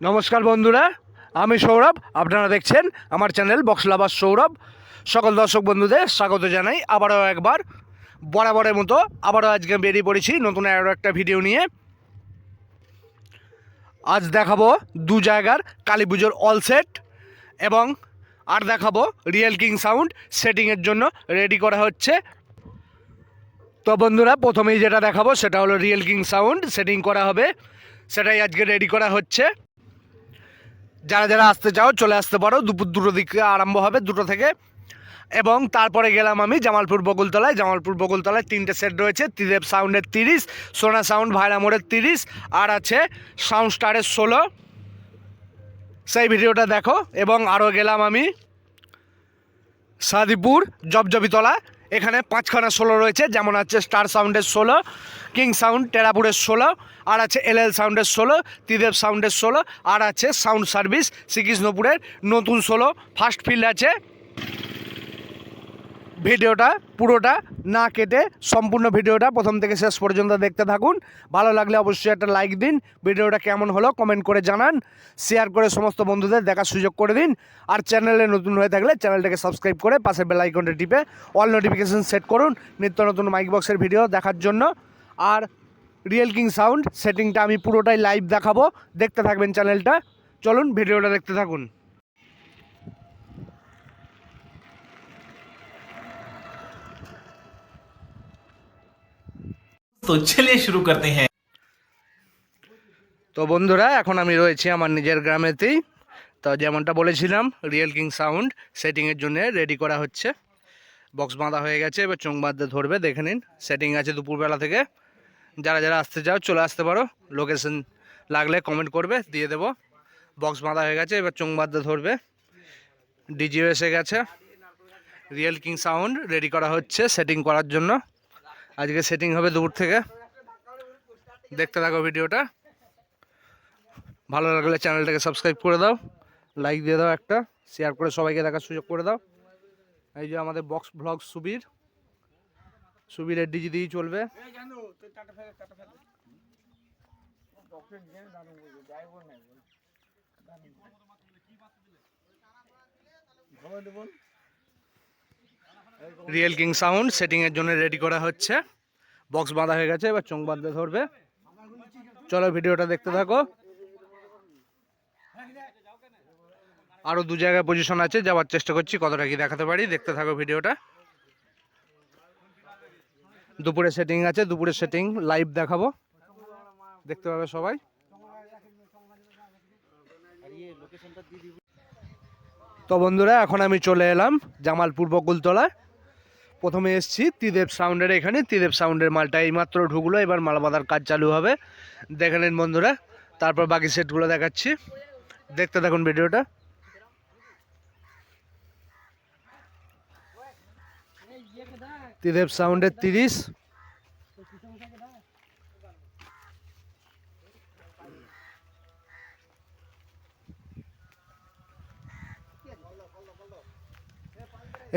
নমস্কার বন্ধুরা, আমি সৌরভ। আপনারা দেখছেন আমার চ্যানেল বক্স লাভার সৌরভ। সকল দর্শক বন্ধুদের স্বাগত জানাই আবারও একবার। বরাবরের মতো আবারও আজকে বেরিয়ে পড়েছি নতুন আরও একটা ভিডিও নিয়ে। আজ দেখাবো দু জায়গার কালী পুজোর অল সেট এবং আর দেখাবো রিয়েল কিং সাউন্ড সেটিংয়ের জন্য রেডি করা হচ্ছে। তো বন্ধুরা, প্রথমেই যেটা দেখাবো সেটা হলো রিয়েল কিং সাউন্ড সেটিং করা হবে, সেটাই আজকে রেডি করা হচ্ছে। যারা যারা আসতে চাও চলে আসতে পারো, দুপুর 2টো দিকে আরম্ভ হবে, 2টো থেকে। এবং তারপরে গেলাম আমি জামালপুর বকুলতলায়। জামালপুর বকুলতলায় 3টে সেট রয়েছে। ত্রিদেব সাউন্ডের 30, সোনা সাউন্ড ভাইরা মোড়ের 30, আর আছে সাউন্ড স্টারের 16। সেই ভিডিওটা দেখো। এবং আরও গেলাম আমি সাদিপুর জবজবিতলা, এখানে 5খানা 16 রয়েছে, যেমন আছে স্টার সাউন্ডের 16, কিং সাউন্ড টেরাপুরের 16, আর আছে এলএল সাউন্ডের 16, ত্রিদেব সাউন্ডের 16, আর আছে সাউন্ড সার্ভিস শ্রীকৃষ্ণপুরের নতুন 16 ফার্স্ট ফিল্ড আছে। ভিডিওটা পুরোটা না কেটে সম্পূর্ণ ভিডিওটা প্রথম থেকে শেষ পর্যন্ত দেখতে থাকুন। ভালো লাগলে অবশ্যই একটা লাইক দিন। ভিডিওটা কেমন হলো কমেন্ট করে জানান। শেয়ার করে সমস্ত বন্ধুদের দেখার সুযোগ করে দিন। আর চ্যানেলে নতুন হয়ে থাকলে চ্যানেলটাকে সাবস্ক্রাইব করে পাশের বেল আইকনটা টিপে অল নোটিফিকেশন সেট করুন নিত্য নতুন মাইক বক্সের ভিডিও দেখার জন্য। আর রিয়েল কিং সাউন্ড সেটিংটা আমি পুরোটাই লাইভ দেখাবো, দেখতে থাকবেন চ্যানেলটা। চলুন ভিডিওটা দেখতে থাকুন। तो चलिए शुरू करते हैं। তো বন্ধুরা, এখন আমি রয়েছি আমার নিজের গ্রামেতেই। তো যেমনটা বলেছিলাম, রিয়েল কিং সাউন্ড সেটিংয়ের জন্য রেডি করা হচ্ছে। বক্স বাঁধা হয়ে গেছে, এবার চোখ বাঁধতে ধরবে, দেখে নিন। সেটিং আছে দুপুরবেলা থেকে। যারা যারা আসতে চাও চলে আসতে পারো। লোকেশন লাগলে কমেন্ট করবে, দিয়ে দেবো। বক্স বাঁধা হয়ে গেছে, এবার চোখ বাঁধতে ধরবে। ডিজিও এসে গেছে। রিয়েল কিং সাউন্ড রেডি করা হচ্ছে সেটিং করার জন্য। আজকে সেটিং হবে দুপুর থেকে। দেখতে থাকো ভিডিওটা। ভালো লাগলে চ্যানেলটাকে সাবস্ক্রাইব করে দাও, লাইক দিয়ে দাও একটা, শেয়ার করে সবাইকে দেখার সুযোগ করে দাও। এই যে আমাদের বক্স ব্লগ সুবীরের ডিজি দিয়েই চলবে। রিয়েল কিং সাউন্ড সেটিংয়ের জন্য রেডি করা হচ্ছে। বক্স বাঁধা হয়ে গেছে, এবার চোখ বাঁধতে ধরবে। চলো ভিডিওটা দেখতে থাকো। আরও দু জায়গায় পজিশন আছে, যাওয়ার চেষ্টা করছি কতটা কি দেখাতে পারি। দেখতে থাকো ভিডিওটা। দুপুরে সেটিং আছে, দুপুরে সেটিং লাইভ দেখাবো, দেখতে পাবে সবাই। তো বন্ধুরা, এখন আমি চলে এলাম জামালপুর বকুলতলায়। প্রথমে এসছি ত্রিদেব সাউন্ডের এখানে। ত্রিদেব সাউন্ডের মালটা এইমাত্র ঢুকলো, এবার মাল বাঁধার কাজ চালু হবে, দেখে নিন বন্ধুরা। তারপর বাকি সেটগুলো দেখাচ্ছি, দেখতে থাকুন ভিডিওটা। ত্রিদেব সাউন্ডের 30,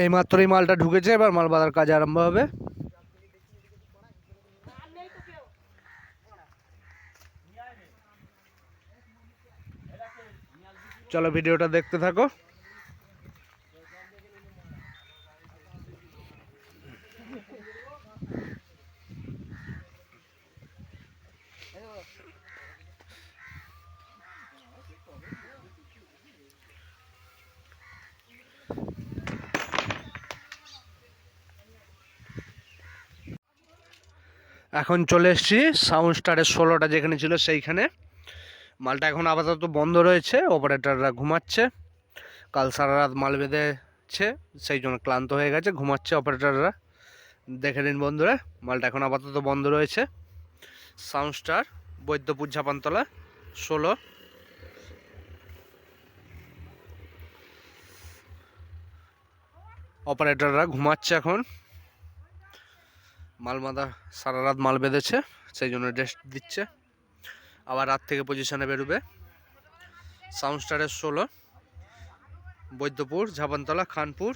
এই মাত্রই মালটা ঢুকেছে, এবার মাল বাঁধার কাজ আরম্ভ হবে। চলো ভিডিওটা দেখতে থাকো। এখন চলে এসেছি সাউন্ড স্টারের 16টা যেখানে ছিল সেইখানে। মালটা এখন আপাতত বন্ধ রয়েছে, অপারেটররা ঘুমাচ্ছে। কাল সারা রাত মাল বেঁধেছে, সেই জন্য ক্লান্ত হয়ে গেছে, ঘুমাচ্ছে অপারেটররা। দেখে নিন বন্ধুরা, মালটা এখন আপাতত বন্ধ রয়েছে। Sound star Baidyapur Jhapantala 16। অপারেটররা ঘুমাচ্ছে এখন। মাল বাঁধা সারা রাত মাল বেঁধেছে, সেই জন্য রেস্ট দিচ্ছে। আবার রাত থেকে পজিশনে বেরোবে। সাউন্ড স্টারের 16, বৈদ্যপুর ঝাপানতলা খানপুর।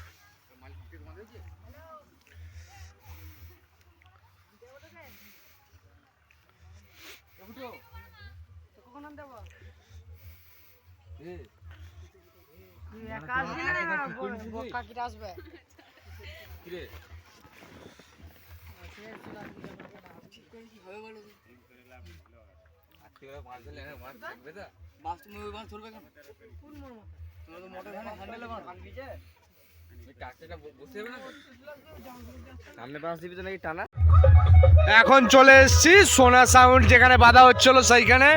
এখন চলে এসেছি সোনা সাউন্ড যেখানে বাঁধা হচ্ছিল সেইখানে।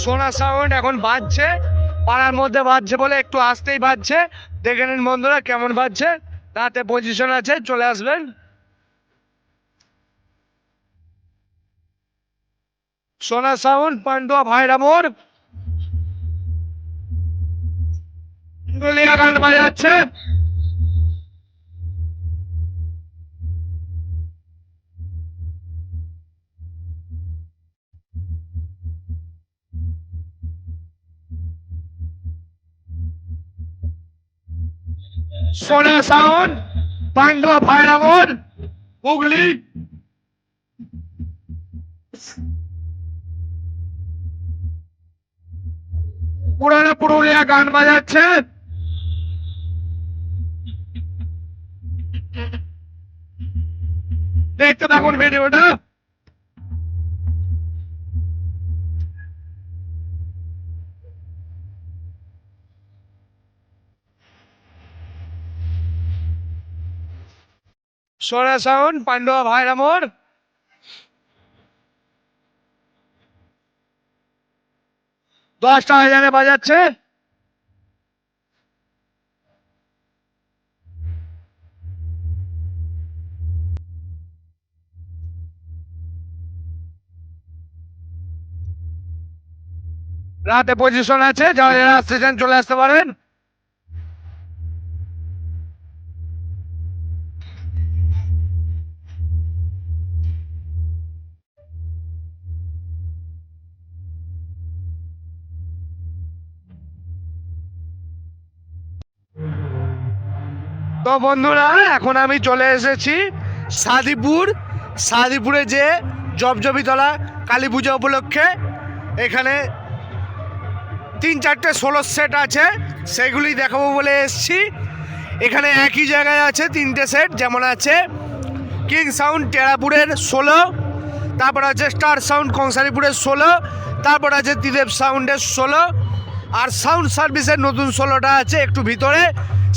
সোনা সাউন্ড এখন বাজছে, পাড়ার মধ্যে বাজছে বলে একটু আসতেই বাজছে। দেখে নিন বন্ধুরা কেমন বাজছে, তাতে পজিশন আছে, চলে আসবেন। সোনা সাউন্ড, পান্ডুয়া ভাইরা মোড়, গলিয়া গান বাজাচ্ছে। সোনা সাউন্ড, পান্ডুয়া ভাইরা মোড়, হুগলি। পুরানো পুরুলিয়া গান বাজাচ্ছে। দেখতে থাকুন ভিডিওটা। সোনা সাউন্ড, পান্ডুয়া ভাইরা মোড়। দশটা হাজারে বাজাচ্ছে। রাতে পজিশন আছে, যারা যারা আসতে চান চলে আসতে পারেন। তো বন্ধুরা এখন আমি চলে এসেছি সাদিপুর। সাদিপুরে যে জবজবিতলা কালী পূজা উপলক্ষে এখানে 3-4টে সোলো সেট আছে, সেগুলি দেখাবো বলে এসেছি। এখানে একই জায়গায় আছে 3টে সেট, যেমন আছে কিং সাউন্ড টেরাপুরের 16, তারপর আছে স্টার সাউন্ড কংসারীপুরের 16, তারপর আছে ত্রিদেব সাউন্ডের 16, আর সাউন্ড সার্ভিসের নতুন 16টা আছে একটু ভিতরে,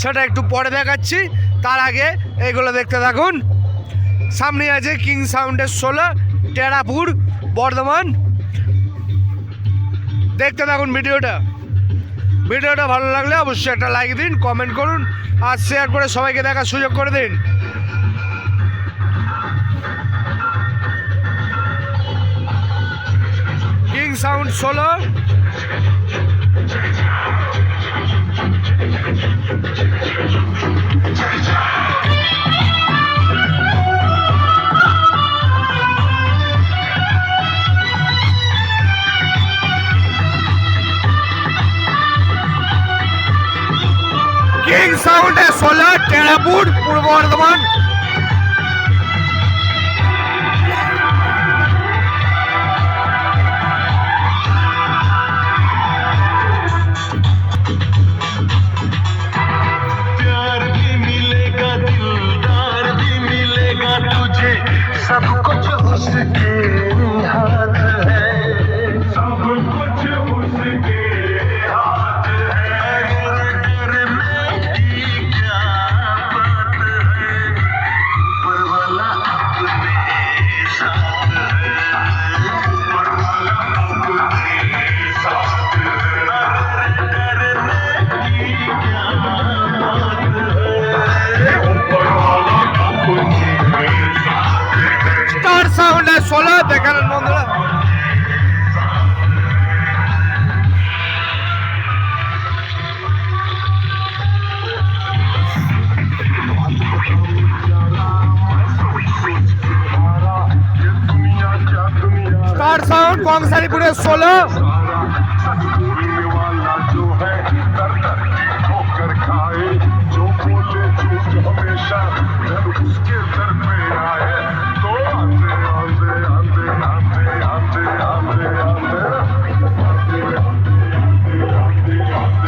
সেটা একটু পরে দেখাচ্ছি। তার আগে এগুলো দেখতে থাকুন। সামনে আছে কিং সাউন্ডের 16, টেরাপুর, বর্ধমান। দেখতে থাকুন ভিডিওটা। ভিডিওটা ভালো লাগলে অবশ্যই একটা লাইক দিন, কমেন্ট করুন আর শেয়ার করে সবাইকে দেখার সুযোগ করে দিন। কিং সাউন্ড 16, কিং সাউন্ডে 16, টেরাপুর, পূর্ব বর্ধমান। प्यार भी मिलेगा, दिलदार भी मिलेगा तुझे, सब कुछ उसके हाथ है, सब कुछ उसके हाथ है। करने की क्या बात है, ऊपर वाला अपने साथ है, ऊपर वाला अपने साथ है। करने की क्या बात है, ऊपर वाला अपने साथ है। স্টার সাউন্ডে 16 দেখালেন বন্ধুরা। स्टार साउंड कॉन्सारीपुरे 16, बोलने वाला जो है दर दर की ठोकर खाए, जो बोले झूठ हमेशा जब उसके दर पे आए, तो आंधे आंधे आंधे आंधे आंधे आंधे आंधे आंधे आंधे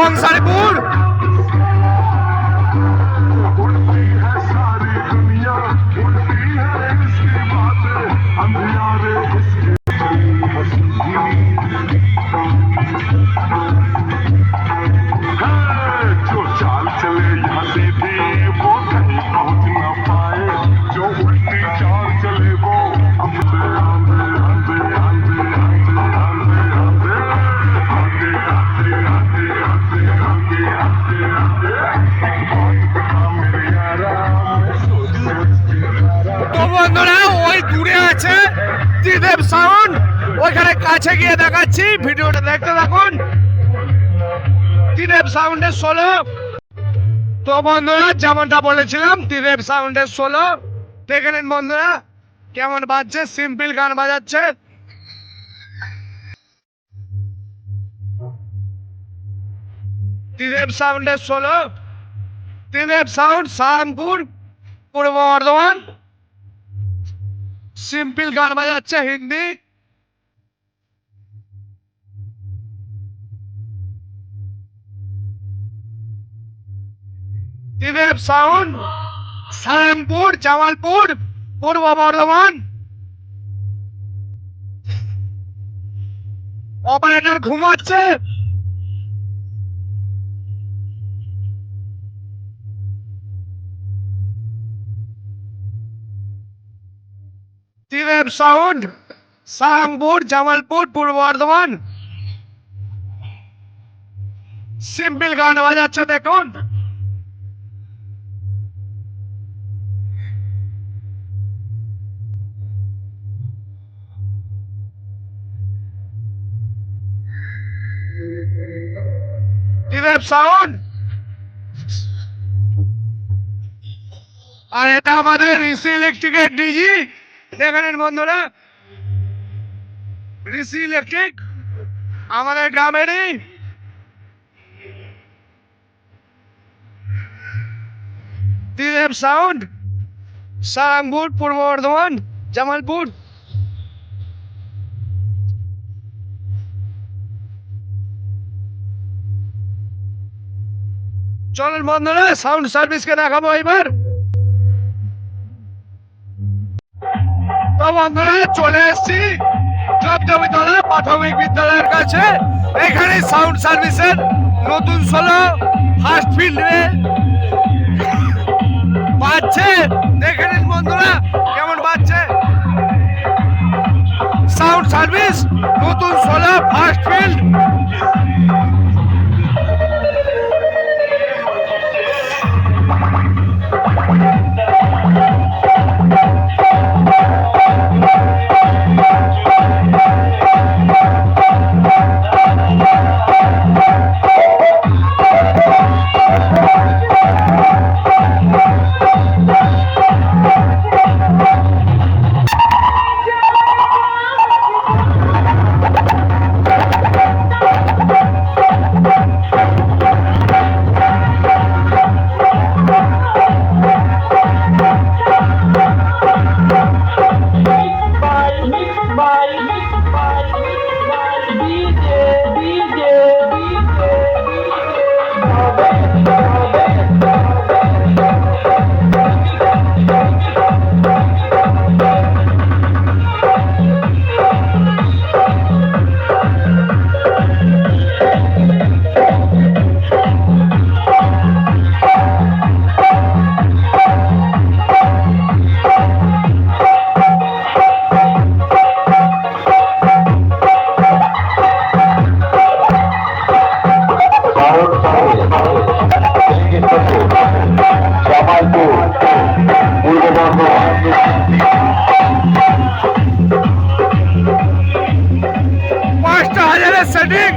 কংসারীপুর। उड़ती है सारी दुनिया, उड़ती है इसकी बातें, अंधियारे इसकी है। जो चाल चले यहाँ सीधी, वो कहीं पहुँच न पाए, जो उल्टी चाल चले वो आंधे आंधे आंधे आंधे आंधे आंधे आंधे आंधे आंधे आंधे आंधे आंधे आंधे তো বন্ধুরা ওই দূরে আছে ত্রিদেব সাউন্ড, ওইখানে কাছে গিয়ে দেখাচ্ছি, ভিডিওটা দেখতে থাকুন। ত্রিদেব সাউন্ডের সোলো। তো বন্ধুরা যেমনটা বলেছিলাম ত্রিদেব সাউন্ডের সোলো দেখে নিন বন্ধুরা কেমন বাজছে, সিম্পল গান বাজাচ্ছে। ত্রিদেব সাউন্ডের সোলো, ত্রিদেব সাউন্ড, সাহারনপুর, পূর্ব বর্ধমান। সিম্পল গান বাজাচ্ছে হিন্দি। ত্রিদেব সাউন্ড, সাহারনপুর, জামালপুর, পূর্ব বর্ধমান। অপারেটর ঘুমাচ্ছে। ত্রিদেব সাউন্ড, সাহারনপুর, জামালপুর, পূর্ব বর্ধমান। সিম্পল গান বাজাচ্ছে দেখুন। ত্রিদেব সাউন্ড। আর এটা আমাদের ঋষি ইলেকট্রিকের ডিজি, দেখে নিন বন্ধুরা। ঋষি ইলেকট্রিক আমাদের গ্রামেরই। ত্রিদেব সাউন্ড, সাহারনপুর, পূর্ব বর্ধমান, জামালপুর। চলুন বন্ধুরা সাউন্ড সার্ভিসকে দেখাবো এবার। তো বন্ধুরা চলে এসেছি জগজমিতলা প্রাথমিক বিদ্যালয়ের কাছে। এখানে সাউন্ড সার্ভিসের নতুন সোলো ফার্স্ট ফিল্ডে বাজছে, দেখে নিন বন্ধুরা কেমন বাজছে। সাউন্ড সার্ভিস নতুন সোলো ফার্স্ট ফিল্ড। সেটিং।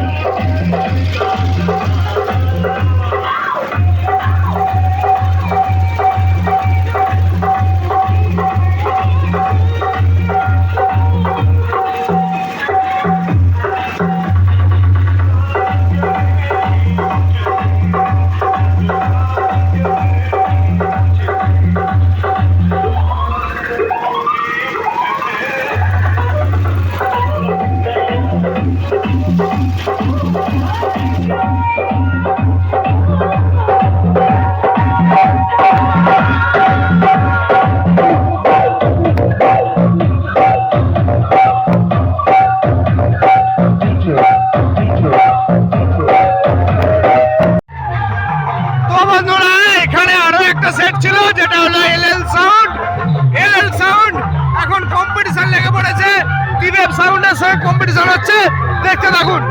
সঙ্গে কম্পিটিশন হচ্ছে, দেখতে থাকুন।